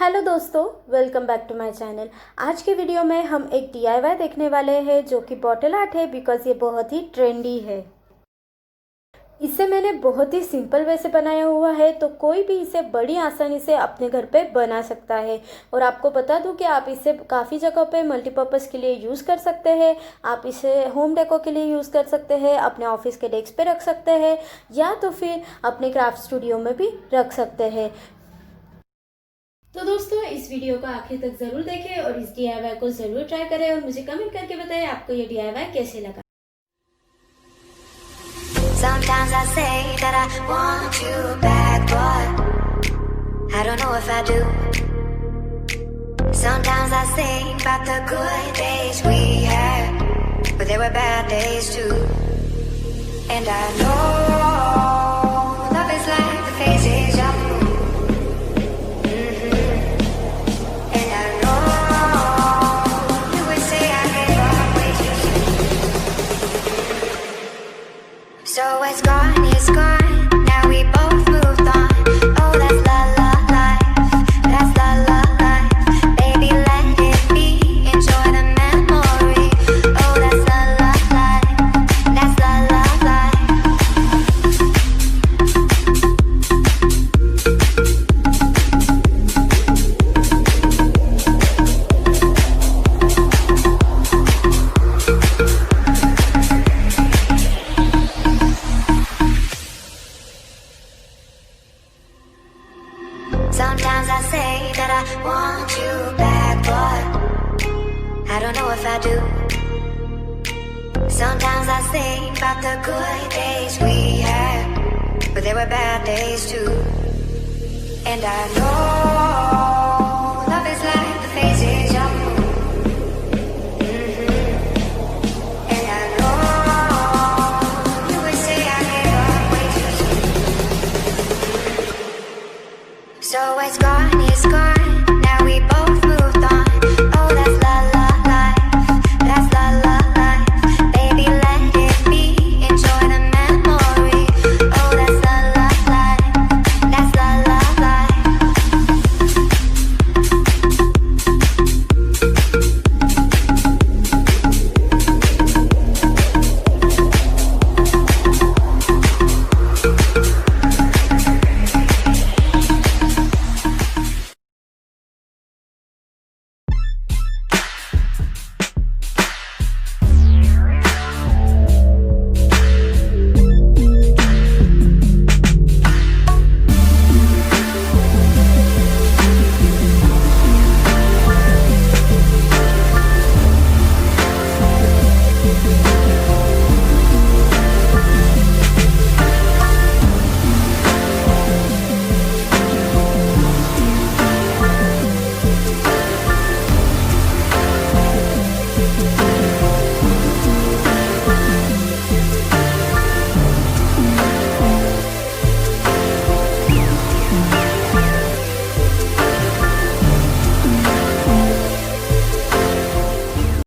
Hello दोस्तों, welcome back to my channel. आज के वीडियो में हम एक डीआईवाई देखने वाले हैं जो कि बॉटल आर्ट है बिकॉज़ ये बहुत ही ट्रेंडी है। इसे मैंने बहुत ही सिंपल वे से बनाया हुआ है, तो कोई भी इसे बड़ी आसानी से अपने घर पे बना सकता है। और आपको बता दूं कि आप इसे काफ़ी जगह पे मल्टीपर्पज़ के लिए यूज़ कर सकते हैं। आप इसे होम डेको के लिए यूज़ कर सकते हैं, अपने ऑफिस के डेस्क पे रख सकते हैं या तो फिर अपने क्राफ्ट स्टूडियो में भी रख सकते हैं। तो दोस्तों, इस वीडियो को आखिर तक ज़रूर देखें और इस डीआईवाई को ज़रूर ट्राई करें और मुझे कमेंट करके बताएं आपको ये डीआईवाई कैसे लगा। Sometimes I say that I want you back, but I don't know if I do. Sometimes I think about the good days we had, but there were bad days too. And I know love is like the phases of the moon. And I know you would say I gave up way too soon. So it's gone, it's gone. Now we both moved on. Oh, that's la la life. That's la la life. Baby, let it be. Enjoy the memory. Oh, that's la la life. That's la la life. Sometimes I say that I want you back, but I don't know if I do. Sometimes I think about the good days we had, but there were bad days too. And I know love is like the phases of the moon. And I know you would say I gave up way too soon. So it's gone, it's gone.